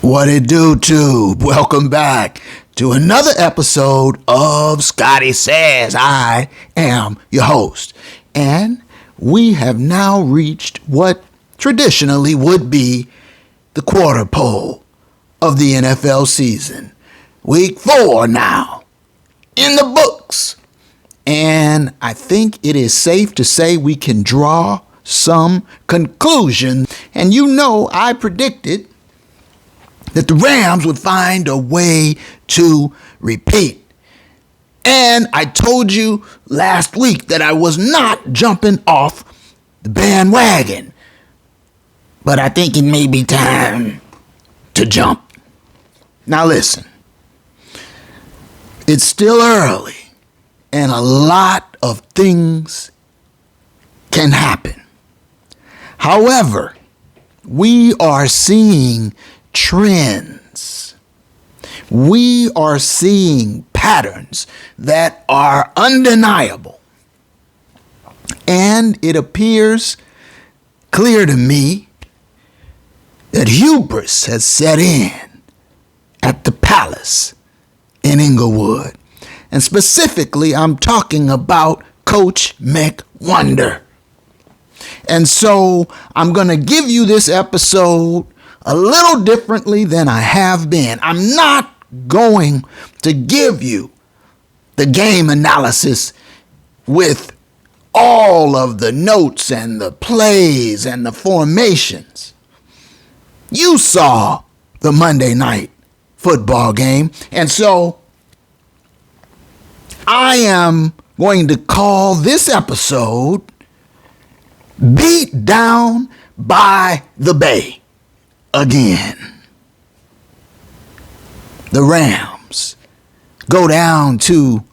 What it do, Tube? Welcome back to another episode of Scotty Says. I am your host, and we have now reached what traditionally would be the quarter pole of the NFL season. Week 4 now, in the books. And I think it is safe to say we can draw some conclusion. And you know, I predicted that the Rams would find a way to repeat. And I told you last week that I was not jumping off the bandwagon. But I think it may be time to jump. Now listen, it's still early and a lot of things can happen. However, we are seeing trends. We are seeing patterns that are undeniable. And it appears clear to me that hubris has set in at the Palace in Inglewood. And specifically, I'm talking about Coach McWonder. And so I'm going to give you this episode a little differently than I have been. I'm not going to give you the game analysis with all of the notes and the plays and the formations. You saw the Monday night football game, and so I am going to call this episode Beatdown by the Bay again. The Rams go down to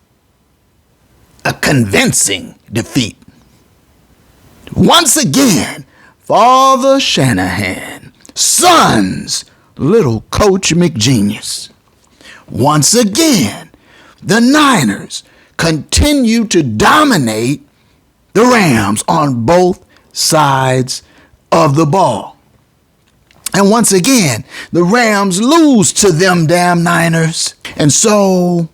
a convincing defeat. Once again, Father Shanahan, son's little Coach Mcgenius. Once again, the Niners continue to dominate the Rams on both sides of the ball. And once again, the Rams lose to them damn Niners. And so,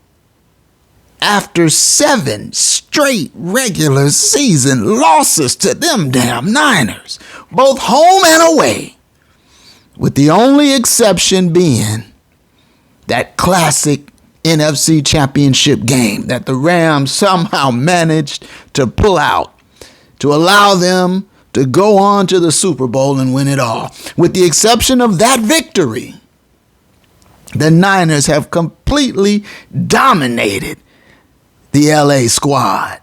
after 7 straight regular season losses to them damn Niners, both home and away, with the only exception being that classic NFC Championship game that the Rams somehow managed to pull out to allow them to go on to the Super Bowl and win it all. With the exception of that victory, the Niners have completely dominated the LA squad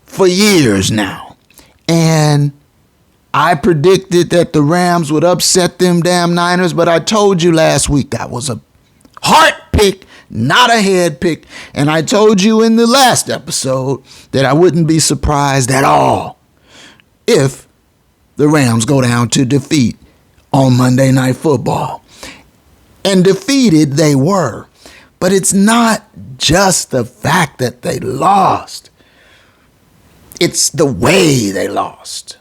for years now. And I predicted that the Rams would upset them damn Niners, but I told you last week that was a heart pick, not a head pick. And I told you in the last episode that I wouldn't be surprised at all if the Rams go down to defeat on Monday Night Football. And defeated they were. But it's not just the fact that they lost. It's the way they lost.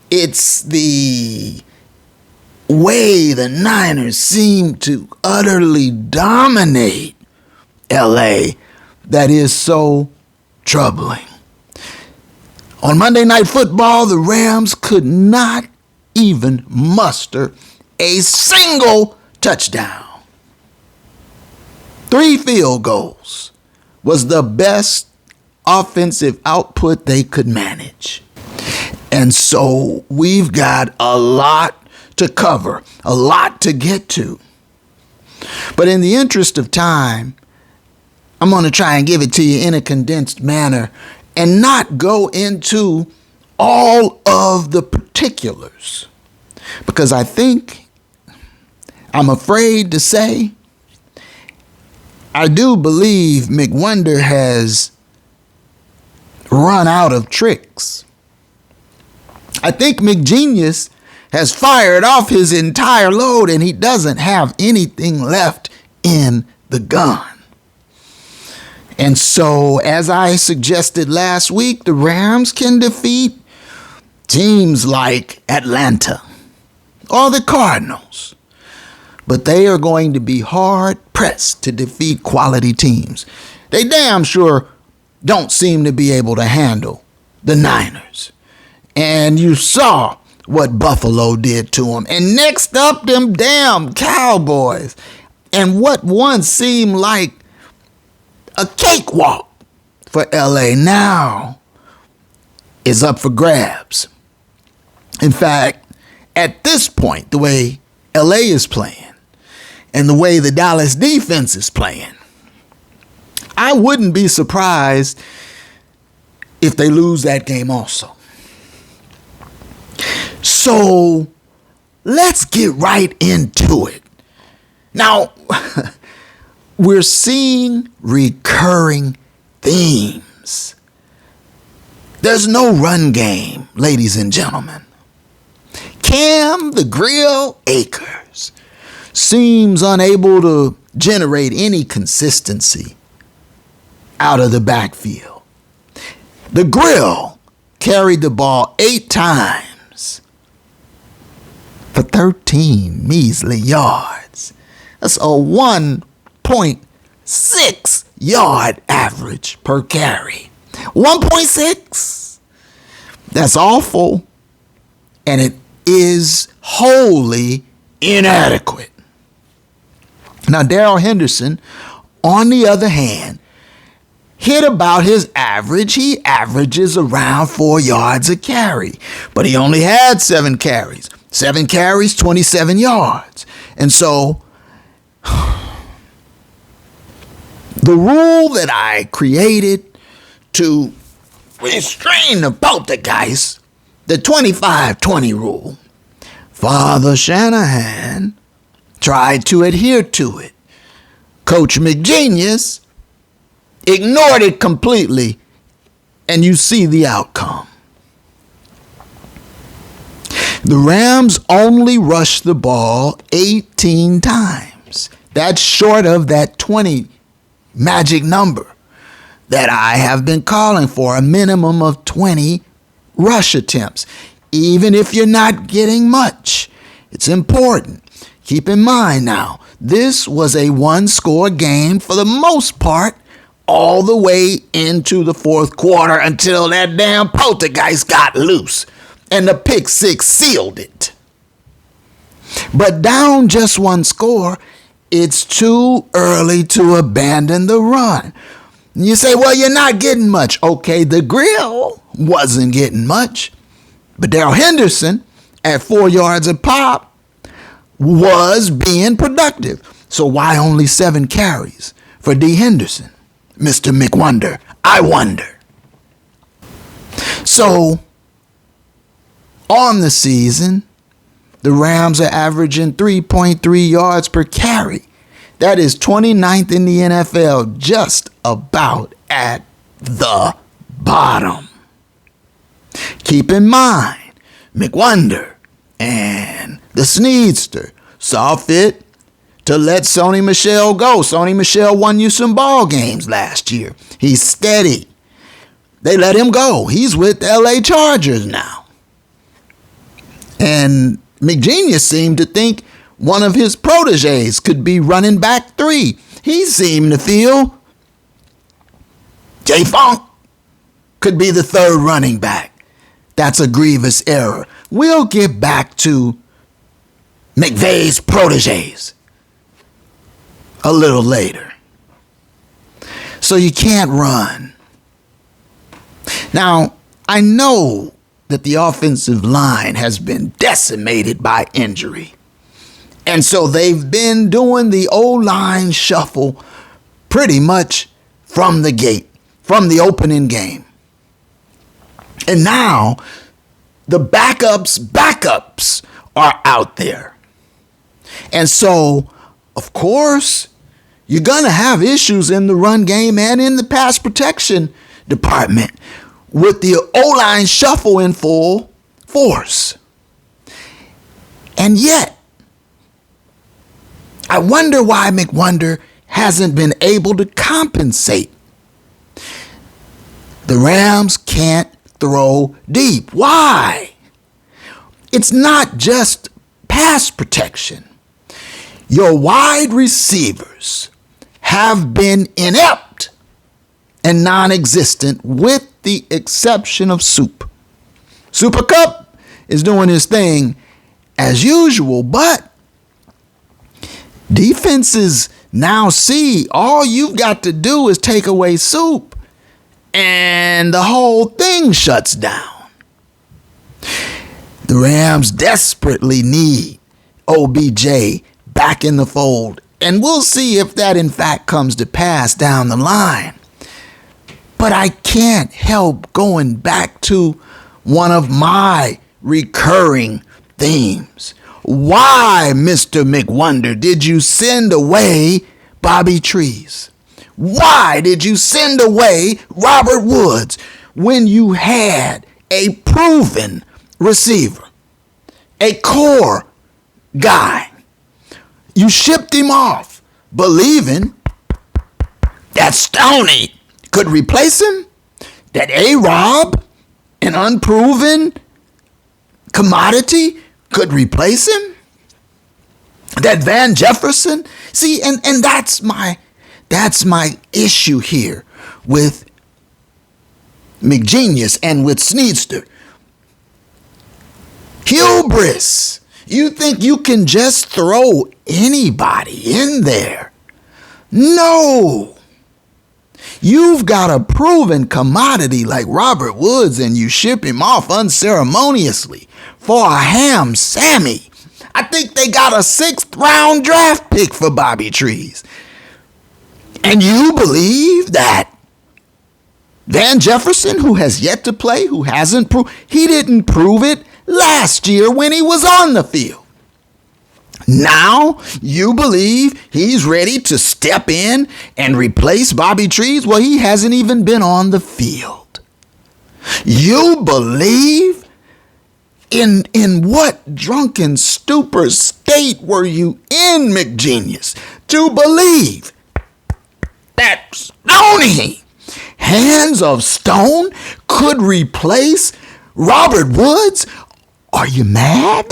It's the way the Niners seem to utterly dominate LA that is so troubling. On Monday Night Football, the Rams could not even muster a single touchdown. 3 field goals was the best offensive output they could manage. And so we've got a lot to cover, a lot to get to. But in the interest of time, I'm going to try and give it to you in a condensed manner and not go into all of the particulars. Because I'm afraid to say, I do believe McWonder has run out of tricks. I think Mcgenius has fired off his entire load and he doesn't have anything left in the gun. And so, as I suggested last week, the Rams can defeat teams like Atlanta or the Cardinals. but they are going to be hard pressed to defeat quality teams. They damn sure don't seem to be able to handle the Niners. And you saw what Buffalo did to them. And next up, them damn Cowboys. And what once seemed like a cakewalk for LA now is up for grabs. In fact, at this point, the way LA is playing and the way the Dallas defense is playing, I wouldn't be surprised if they lose that game also. So let's get right into it. Now, we're seeing recurring themes. There's no run game, ladies and gentlemen. Cam the Grill Akers seems unable to generate any consistency out of the backfield. The Grill carried the ball 8 times for 13 measly yards. That's a 1.6 yard average per carry. 1.6. That's awful. And it is wholly inadequate. Now, Darrell Henderson, on the other hand, hit about his average. He averages around 4 yards a carry, but he only had 7 carries. 7 carries, 27 yards. And so, the rule that I created to restrain the poltergeist, the 25-20 rule, Father Shanahan tried to adhere to it. Coach Mcgenius ignored it completely, and you see the outcome. The Rams only rushed the ball 18 times. That's short of that 20 magic number that I have been calling for, a minimum of 20 rush attempts. Even if you're not getting much, it's important. Keep in mind now, this was a 1-score game for the most part, all the way into the fourth quarter until that damn poltergeist got loose and the pick six sealed it. But down just 1 score, it's too early to abandon the run. You say, well, you're not getting much. Okay, the Grill wasn't getting much, but Darrell Henderson at 4 yards a pop was being productive. So why only 7 carries for D. Henderson? Mr. McWonder, I wonder. So, on the season, the Rams are averaging 3.3 yards per carry. That is 29th in the NFL, just about at the bottom. Keep in mind, McWonder and the Sneedster saw fit to let Stoney Michel go. Stoney Michel won you some ball games last year. He's steady. They let him go. He's with the LA Chargers now. And Mcgenius seemed to think one of his proteges could be running back 3. He seemed to feel Jay Funk could be the 3rd running back. That's a grievous error. We'll get back to McVay's proteges a little later. So you can't run. Now, I know that the offensive line has been decimated by injury. And so they've been doing the O-line shuffle pretty much from the gate, from the opening game. And now the backups are out there. And so, of course, you're going to have issues in the run game and in the pass protection department with the O-line shuffle in full force. And yet, I wonder why McWonder hasn't been able to compensate. The Rams can't throw deep. Why? It's not just pass protection. Your wide receivers have been inept and non-existent with the exception of Soup. Super Cup is doing his thing as usual, but defenses now see all you've got to do is take away Soup and the whole thing shuts down. The Rams desperately need OBJ back in the fold, and we'll see if that in fact comes to pass down the line. But I can't help going back to one of my recurring themes. Why, Mr. McWonder, did you send away Bobby Trees? Why did you send away Robert Woods when you had a proven receiver, a core guy? You shipped him off believing that Stoney could replace him, that A-Rob, an unproven commodity, could replace him, that Van Jefferson. See, and that's my issue here with Mcgenius and with Sneedster. Hubris. You think you can just throw anybody in there? No. You've got a proven commodity like Robert Woods and you ship him off unceremoniously for a ham Sammy. I think they got a 6th round draft pick for Bobby Trees. And you believe that Van Jefferson, who has yet to play, who hasn't proved, he didn't prove it last year when he was on the field. Now you believe he's ready to step in and replace Bobby Trees? Well, he hasn't even been on the field. You believe? In what drunken stupor state were you in, Mcgenius, to believe that Stoney, Hands of Stone, could replace Robert Woods? Are you mad?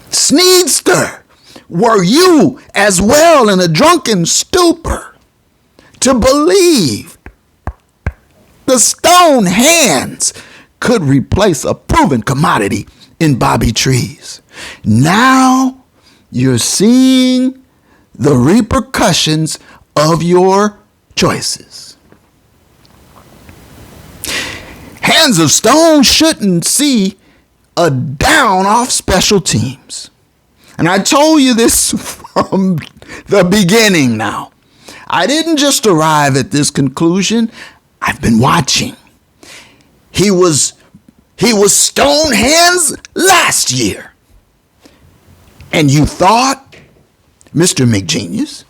Sneedster, were you as well in a drunken stupor to believe the Stone Hands could replace a proven commodity in Bobby Trees? Now you're seeing the repercussions of your choices. Hands of Stone shouldn't see a down off special teams. And I told you this from the beginning now. I didn't just arrive at this conclusion. I've been watching. He was Stone Hands last year. And you thought, Mr. Mcgenius,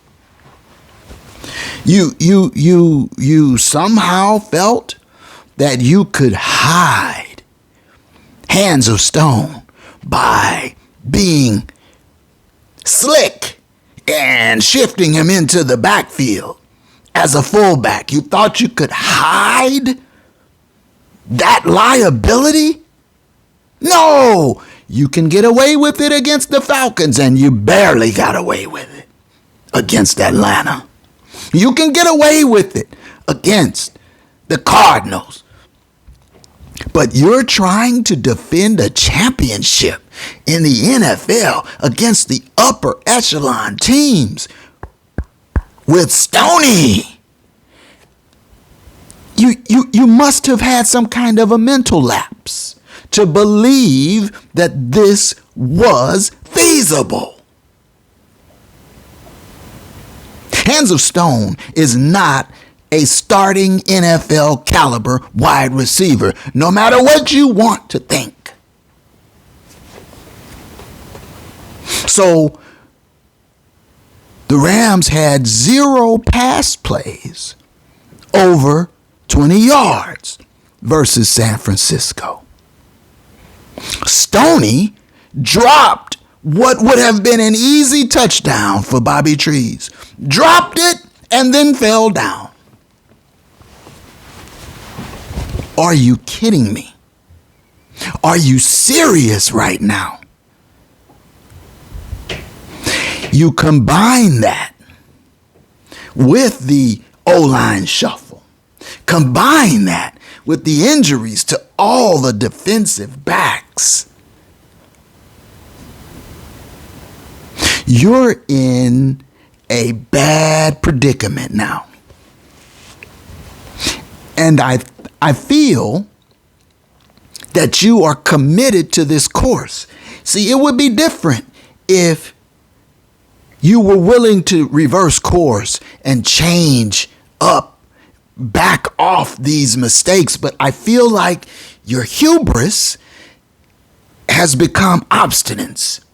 you somehow felt that you could hide Hands of Stone by being slick and shifting him into the backfield as a fullback. You thought you could hide that liability? No, you can get away with it against the Falcons, and you barely got away with it against Atlanta. You can get away with it against the Cardinals. But you're trying to defend a championship in the NFL against the upper echelon teams with Stoney. You must have had some kind of a mental lapse to believe that this was feasible. Hands of Stone is not a starting NFL caliber wide receiver, no matter what you want to think. So the Rams had 0 pass plays over 20 yards versus San Francisco. Stoney dropped what would have been an easy touchdown for Bobby Trees. Dropped it and then fell down. Are you kidding me? Are you serious right now? You combine that with the O-line shuffle. Combine that with the injuries to all the defensive backs. You're in a bad predicament now. And I feel that you are committed to this course. See, it would be different if you were willing to reverse course and change up, back off these mistakes. But I feel like your hubris has become obstinance,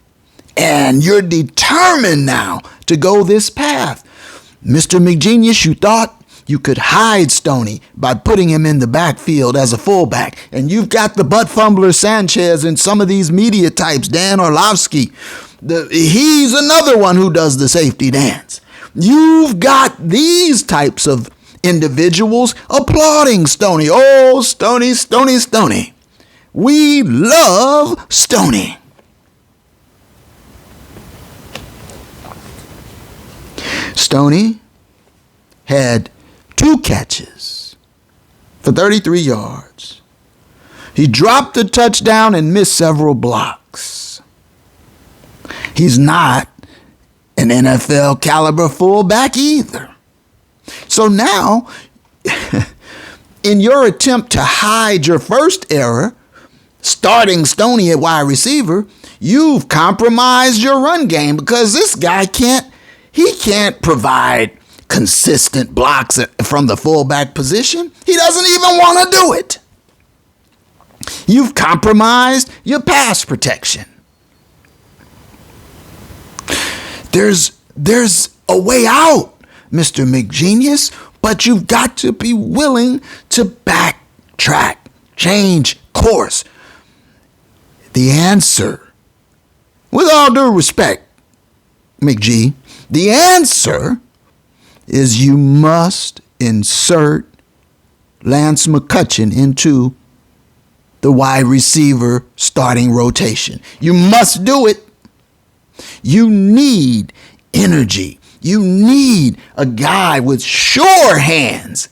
and you're determined now to go this path. Mr. Mcgenius, you thought you could hide Stoney by putting him in the backfield as a fullback. And you've got the butt fumbler Sanchez and some of these media types, Dan Orlovsky. He's another one who does the safety dance. You've got these types of individuals applauding Stoney. Oh, Stoney, Stoney, Stoney. We love Stoney. Stoney had 2 catches for 33 yards. He dropped a touchdown and missed several blocks. He's not an NFL caliber fullback either. So now, in your attempt to hide your first error, starting Stoney at wide receiver, you've compromised your run game because this guy can't provide consistent blocks from the fullback position. He doesn't even want to do it. You've compromised your pass protection. There's a way out, Mr. Mcgenius, but you've got to be willing to backtrack, change course. The answer, with all due respect, McG, the answer is you must insert Lance McCutcheon into the wide receiver starting rotation. You must do it. You need energy. You need a guy with sure hands,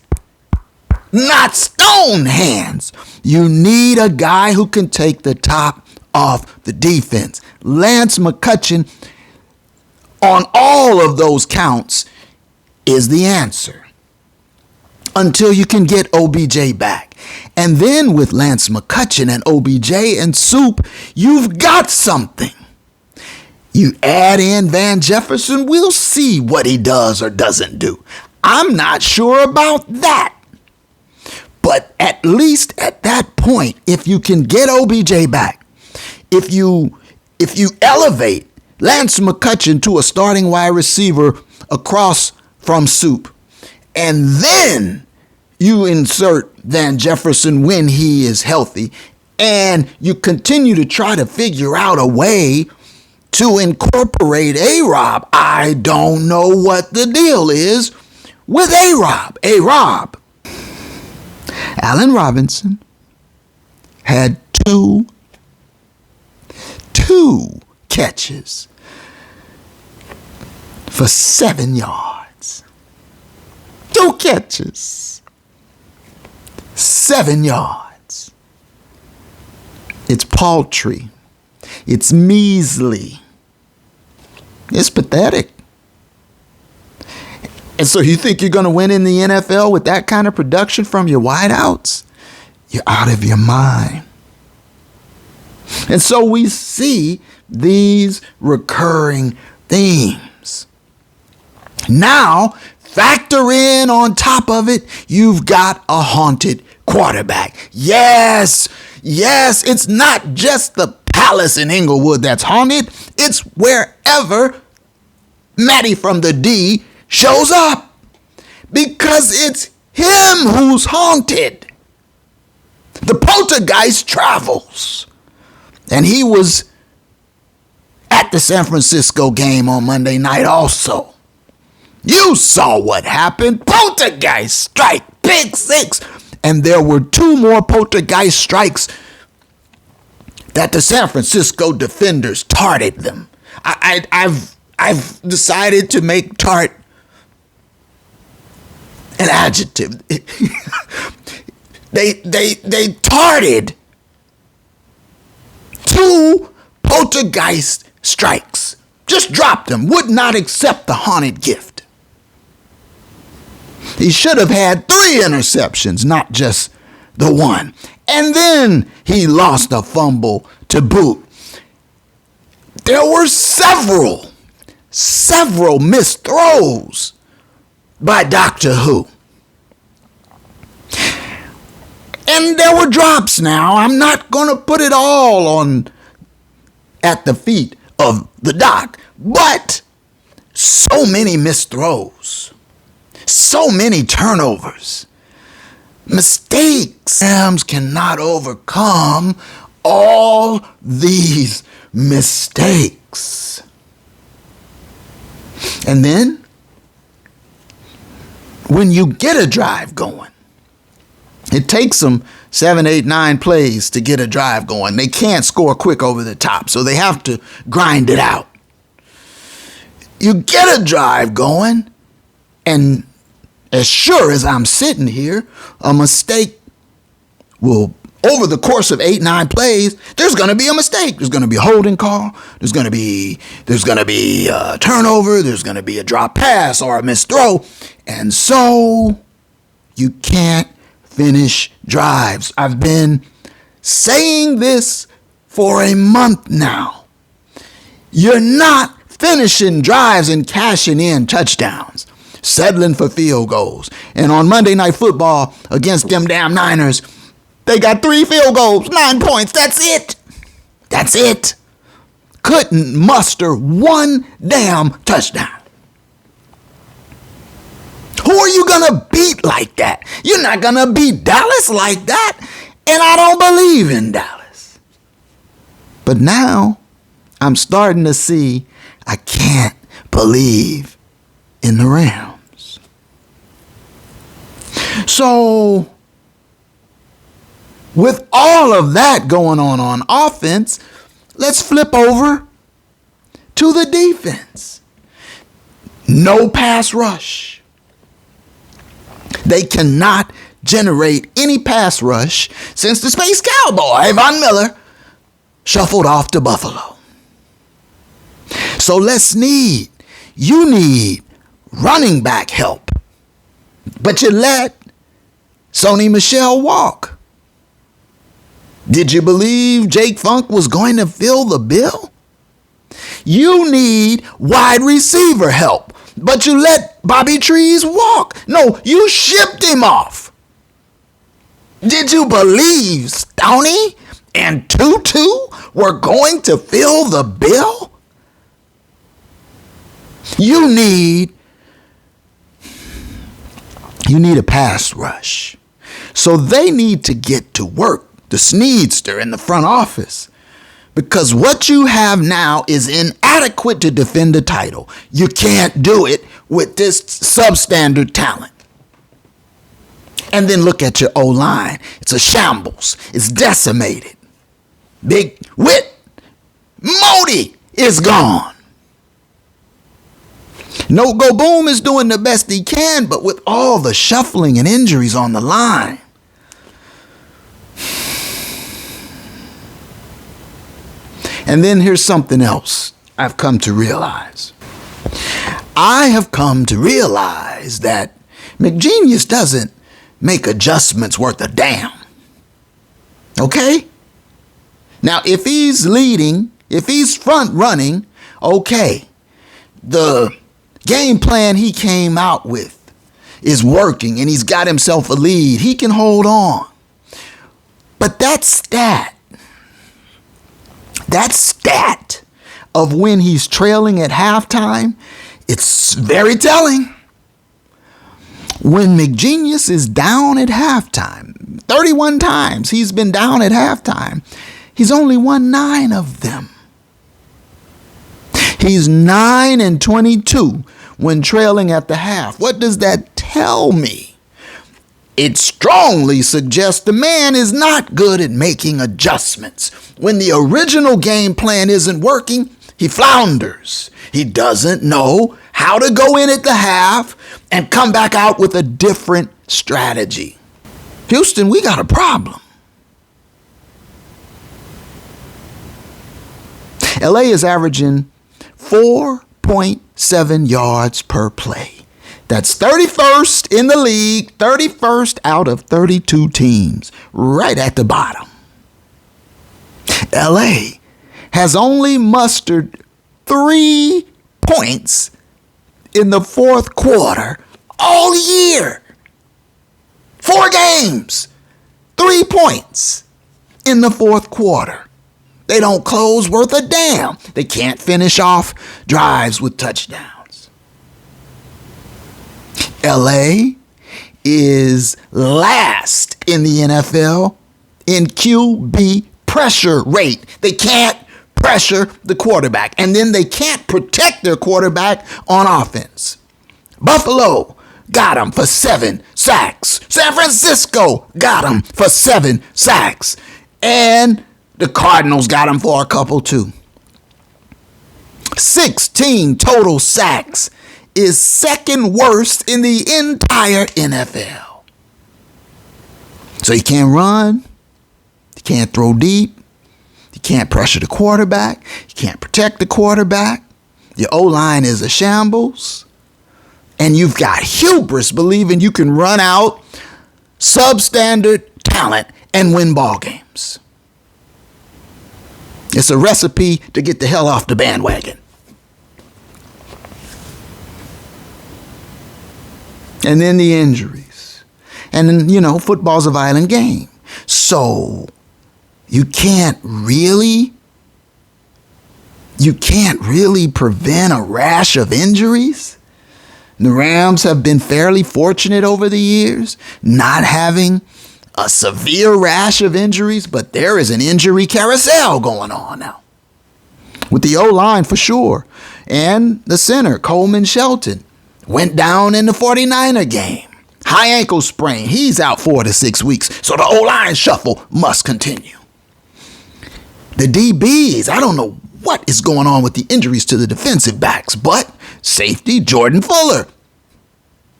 not stone hands. You need a guy who can take the top off the defense. Lance McCutcheon, on all of those counts, is the answer until you can get OBJ back. And then with Lance McCutcheon and OBJ and Soup, you've got something. You add in Van Jefferson, we'll see what he does or doesn't do. I'm not sure about that. But at least at that point, if you can get OBJ back, if you elevate Lance McCutcheon to a starting wide receiver across from Soup, and then you insert Van Jefferson when he is healthy, and you continue to try to figure out a way to incorporate A-Rob. I don't know what the deal is with A-Rob. A-Rob. Allen Robinson had two catches for 7 yards. 2 catches, 7 yards. It's paltry. It's measly. It's pathetic. And so you think you're going to win in the NFL with that kind of production from your wideouts? You're out of your mind. And so we see these recurring themes. Now, factor in on top of it, you've got a haunted quarterback. Yes, it's not just the palace in Inglewood that's haunted. It's wherever Matty from the D shows up, because it's him who's haunted. The poltergeist travels. And he was at the San Francisco game on Monday night also. You saw what happened. Poltergeist strike, pick 6. And there were 2 more poltergeist strikes that the San Francisco defenders targeted them. I've I've decided to make tart an adjective. They tarted 2 poltergeist strikes. Just dropped them. Would not accept the haunted gift. He should have had 3 interceptions, not just the 1. And then he lost a fumble to boot. There were several missed throws by Doctor Who. And there were drops now. I'm not going to put it all on at the feet of the doc, but so many missed throws, so many turnovers, mistakes. Rams cannot overcome all these mistakes. And then, when you get a drive going, it takes them 7, 8, 9 plays to get a drive going. They can't score quick over the top, so they have to grind it out. You get a drive going, and as sure as I'm sitting here, a mistake will, over the course of 8, 9 plays, there's going to be a mistake. There's going to be a holding call. There's going to be a turnover. There's going to be a drop pass or a missed throw. And so you can't finish drives. I've been saying this for a month now. You're not finishing drives and cashing in touchdowns, settling for field goals. And on Monday Night Football against them damn Niners, they got 3 field goals, 9 points. That's it. That's it. Couldn't muster 1 damn touchdown. Who are you going to beat like that? You're not going to beat Dallas like that. And I don't believe in Dallas. But now I'm starting to see I can't believe in the Rams. So, with all of that going on offense, let's flip over to the defense. No pass rush. They cannot generate any pass rush since the Space Cowboy, Von Miller, shuffled off to Buffalo. So you need running back help. But you let Stoney Michel walk. Did you believe Jake Funk was going to fill the bill? You need wide receiver help. But you let Bobby Trees walk. No, you shipped him off. Did you believe Stoney and Tutu were going to fill the bill? You need a pass rush. So they need to get to work, the Sneedster in the front office. Because what you have now is inadequate to defend the title. You can't do it with this substandard talent. And then look at your O-line. It's a shambles. It's decimated. Big Whit Modi is gone. No Go Boom is doing the best he can, but with all the shuffling and injuries on the line, and then here's something else I've come to realize. I have come to realize that Mcgenius doesn't make adjustments worth a damn. Okay? Now, if he's leading, if he's front running, okay. The game plan he came out with is working and he's got himself a lead. He can hold on. But that stat of when he's trailing at halftime, it's very telling. When Mcgenius is down at halftime, 31 times he's been down at halftime, he's only won 9 of them. He's 9-22 when trailing at the half. What does that tell me? It strongly suggests the man is not good at making adjustments. When the original game plan isn't working, he flounders. He doesn't know how to go in at the half and come back out with a different strategy. Houston, we got a problem. LA is averaging 4.7 yards per play. That's 31st in the league, 31st out of 32 teams, right at the bottom. LA has only mustered 3 points in the fourth quarter all year. 4 games, 3 points in the fourth quarter. They don't close worth a damn. They can't finish off drives with touchdowns. LA is last in the NFL in QB pressure rate. They can't pressure the quarterback, and then they can't protect their quarterback on offense. Buffalo got him for 7 sacks. San Francisco got him for 7 sacks. And the Cardinals got him for a couple too. 16 total sacks is second worst in the entire NFL. So you can't run, you can't throw deep, you can't pressure the quarterback, you can't protect the quarterback, your O-line is a shambles, and you've got hubris believing you can run out substandard talent and win ball games. It's a recipe to get the hell off the bandwagon. And then the injuries. And then, football's a violent game. So you can't really prevent a rash of injuries. The Rams have been fairly fortunate over the years, not having a severe rash of injuries, but there is an injury carousel going on now. With the O-line for sure. And the center, Coleman Shelton, went down in the 49er game. High ankle sprain. He's out 4 to 6 weeks. So the O-line shuffle must continue. The DBs, I don't know what is going on with the injuries to the defensive backs, but safety Jordan Fuller,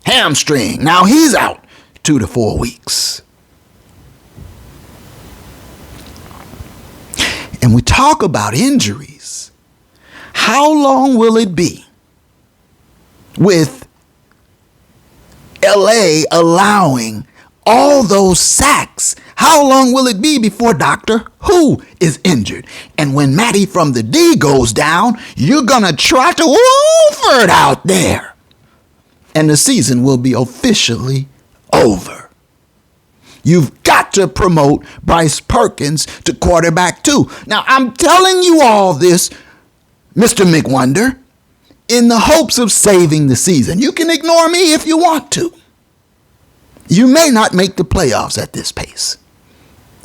hamstring. Now he's out 2 to 4 weeks. And we talk about injuries. How long will it be with LA allowing all those sacks? How long will it be before Doctor Who is injured? And when Matty from the D goes down, you're going to try to Wolford out there. And the season will be officially over. You've got to promote Bryce Perkins to quarterback too. Now, I'm telling you all this, Mr. McWonder, in the hopes of saving the season. You can ignore me if you want to. You may not make the playoffs at this pace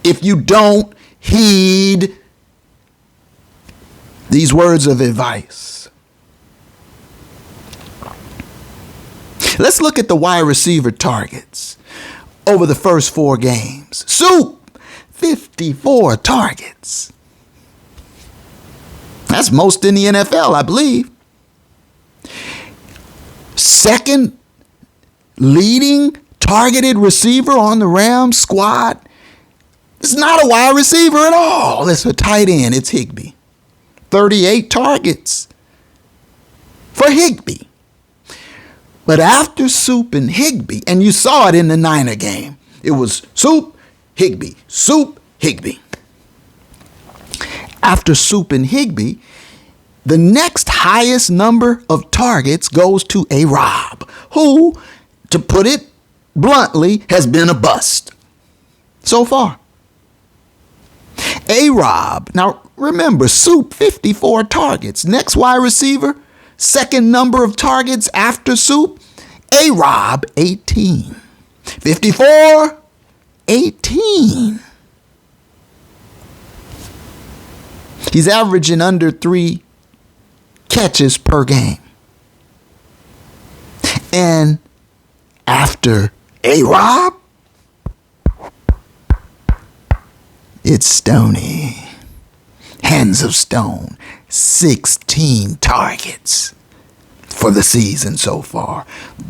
if you don't heed these words of advice. Let's look at the wide receiver targets over the first 4 games. Soup, 54 targets. That's most in the NFL, I believe. Second leading targeted receiver on the Rams squad. It's not a wide receiver at all. It's a tight end. It's Higbee. 38 targets for Higbee. But after Soup and Higbee, and you saw it in the Niner game, it was Soup, Higbee, Soup, Higbee. After Soup and Higbee, the next highest number of targets goes to A-Rob, who, to put it bluntly, has been a bust so far. A-Rob, now remember, Soup, 54 targets. Next wide receiver, second number of targets after Soup, A-Rob, 18. 54, 18. He's averaging under 3 catches per game. And after A-Rob, it's Stoney. Hands of stone. 16 targets for the season so far.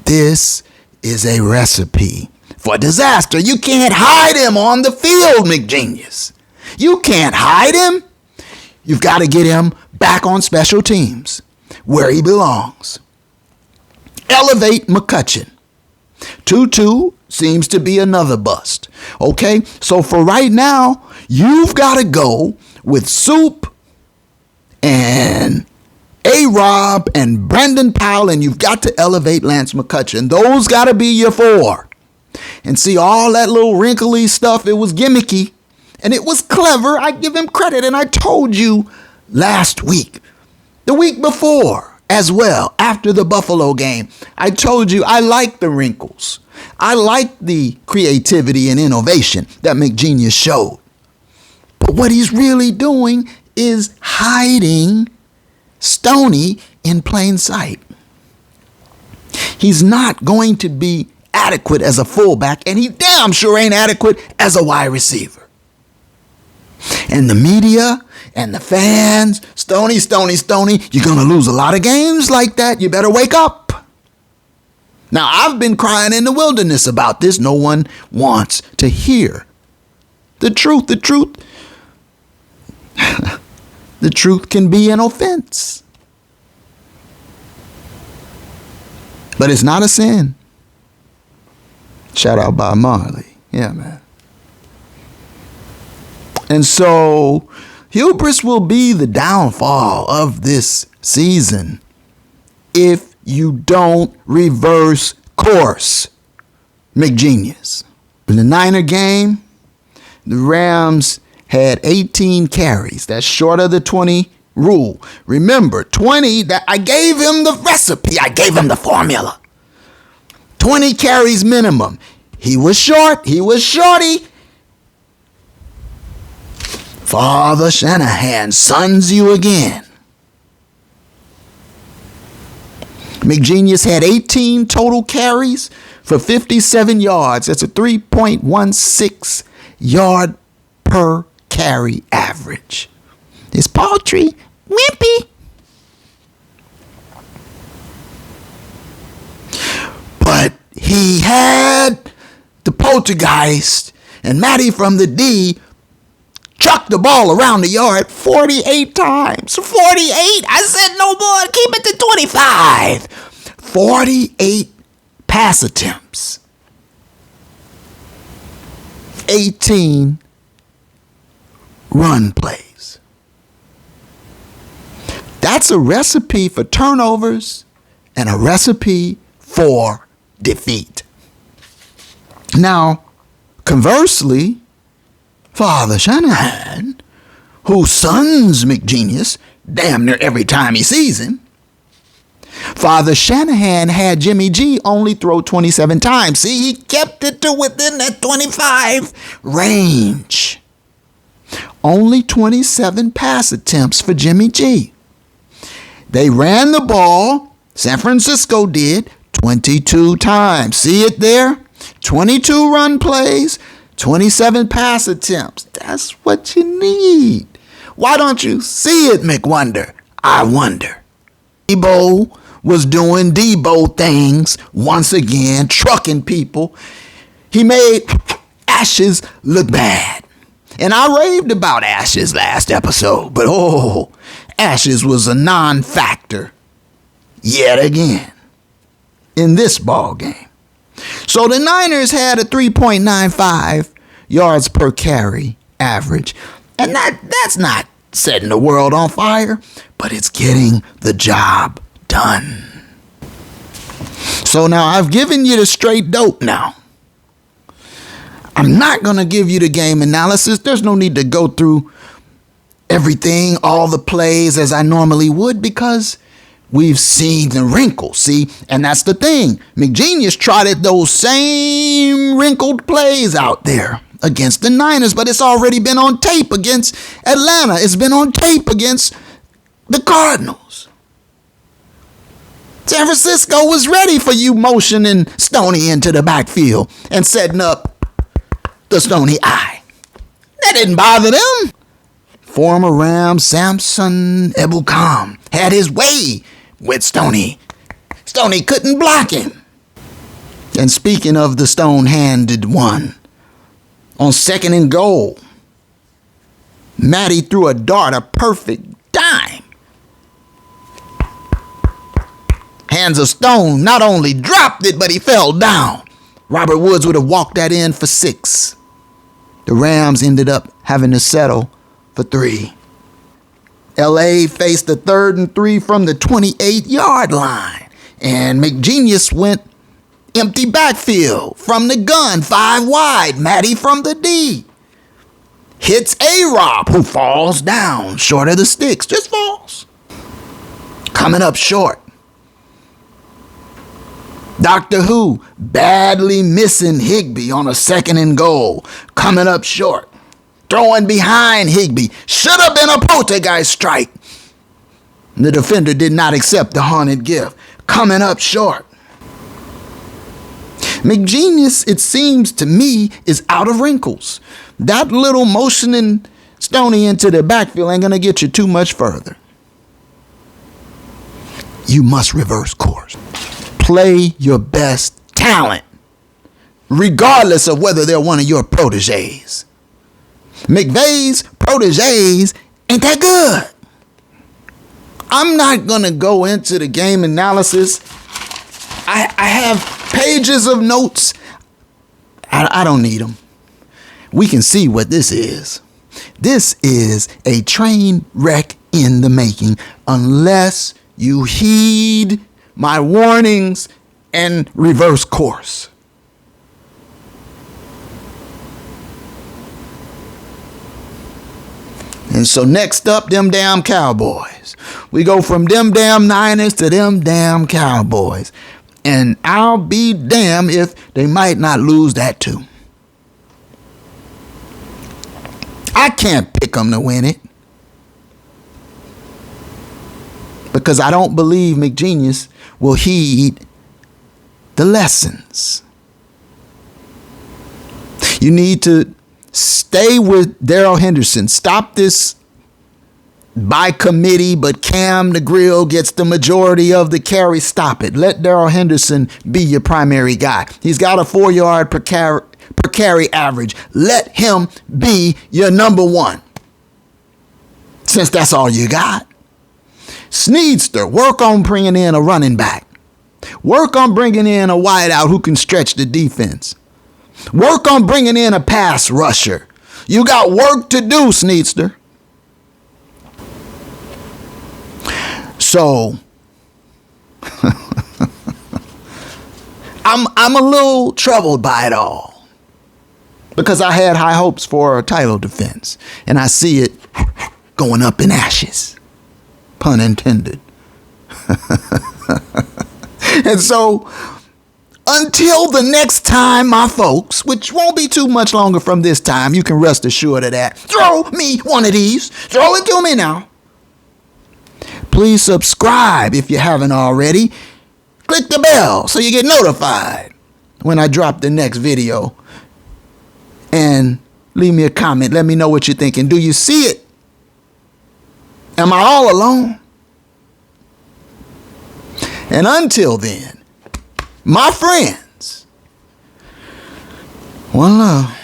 This is a recipe for disaster. You can't hide him on the field, Mcgenius. You can't hide him. You've got to get him back on special teams where he belongs. Elevate McCutcheon. Tutu seems to be another bust. Okay, so for right now, you've got to go with Soup and A-Rob and Brandon Powell, and you've got to elevate Lance McCutcheon. Those got to be your four. And see, all that little wrinkly stuff, it was gimmicky. And it was clever. I give him credit. And I told you last week, the week before as well, after the Buffalo game, I told you I like the wrinkles. I like the creativity and innovation that Mcgenius showed. But what he's really doing is hiding Stoney in plain sight. He's not going to be adequate as a fullback, and he damn sure ain't adequate as a wide receiver. And the media and the fans, Stoney, you're going to lose a lot of games like that. You better wake up. Now, I've been crying in the wilderness about this. No one wants to hear the truth. The truth can be an offense. But it's not a sin. Shout out Bob Marley. Yeah, man. And so hubris will be the downfall of this season if you don't reverse course, Mcgenius. In the Niner game, the Rams had 18 carries. That's short of the 20 rule. Remember, 20, that I gave him the recipe. I gave him the formula. 20 carries minimum. He was short. He was shorty. Father Shanahan sons you again. Mcgenius had 18 total carries for 57 yards. That's a 3.16 yard per carry average. It's paltry, wimpy. But he had the poltergeist and Matty from the D chucked the ball around the yard 48 times. 48. I said no more. Keep it to 25. 48 pass attempts. 18 run plays. That's a recipe for turnovers and a recipe for defeat. Now, conversely, Father Shanahan, who sons Mcgenius damn near every time he sees him, Father Shanahan had Jimmy G only throw 27 times. See, he kept it to within that 25 range. Only 27 pass attempts for Jimmy G. They ran the ball, San Francisco did, 22 times. See it there? 22 run plays, 27 pass attempts. That's what you need. Why don't you see it, McWonder? I wonder. Debo was doing Debo things once again, trucking people. He made Ashes look bad. And I raved about Ashes last episode, but Ashes was a non-factor yet again in this ball game. So the Niners had a 3.95 yards per carry average. And that's not setting the world on fire, but it's getting the job done. So now I've given you the straight dope now. I'm not going to give you the game analysis. There's no need to go through everything, all the plays as I normally would, because we've seen the wrinkles, see? And that's the thing. Mcgenius trotted those same wrinkled plays out there against the Niners, but it's already been on tape against Atlanta. It's been on tape against the Cardinals. San Francisco was ready for you motioning Stoney into the backfield and setting up the Stoney eye. That didn't bother them. Former Ram Samson Ebukam had his way with Stoney. Stoney couldn't block him. And speaking of the stone-handed one, on 2nd and goal, Matty threw a dart, a perfect dime. Hands of Stone not only dropped it, but he fell down. Robert Woods would have walked that in for 6. The Rams ended up having to settle for 3. LA faced a 3rd and 3 from the 28-yard line, and Mcgenius went empty backfield from the gun, 5 wide, Matty from the D. Hits A-Rob, who falls down short of the sticks, just falls. Coming up short. Dr. Who badly missing Higbee on a 2nd and goal, coming up short. Throwing behind Higbee, should have been a poltergeist strike. The defender did not accept the haunted gift, coming up short. Mcgenius, it seems to me, is out of wrinkles. That little motioning Stoney into the backfield ain't gonna get you too much further. You must reverse course. Play your best talent, regardless of whether they're one of your proteges. McVay's proteges ain't that good. I'm not going to go into the game analysis. I have pages of notes. I don't need them. We can see what this is. This is a train wreck in the making unless you heed my warnings and reverse course. And so next up, them damn Cowboys. We go from them damn Niners to them damn Cowboys. And I'll be damned if they might not lose that too. I can't pick them to win it, because I don't believe Mcgenius will heed the lessons. You need to stay with Darrell Henderson. Stop this by committee, but Cam the Grill gets the majority of the carry. Stop it. Let Darrell Henderson be your primary guy. He's got a 4-yard per carry average. Let him be your number 1, since that's all you got. Sneedster, work on bringing in a running back. Work on bringing in a wideout who can stretch the defense. Work on bringing in a pass rusher. You got work to do, Sneedster. So, I'm a little troubled by it all, because I had high hopes for a title defense, and I see it going up in ashes. Pun intended. And so, until the next time, my folks, which won't be too much longer from this time, you can rest assured of that. Throw me one of these. Throw it to me now. Please subscribe if you haven't already. Click the bell so you get notified when I drop the next video. And leave me a comment. Let me know what you're thinking. Do you see it? Am I all alone? And until then, my friends, one love.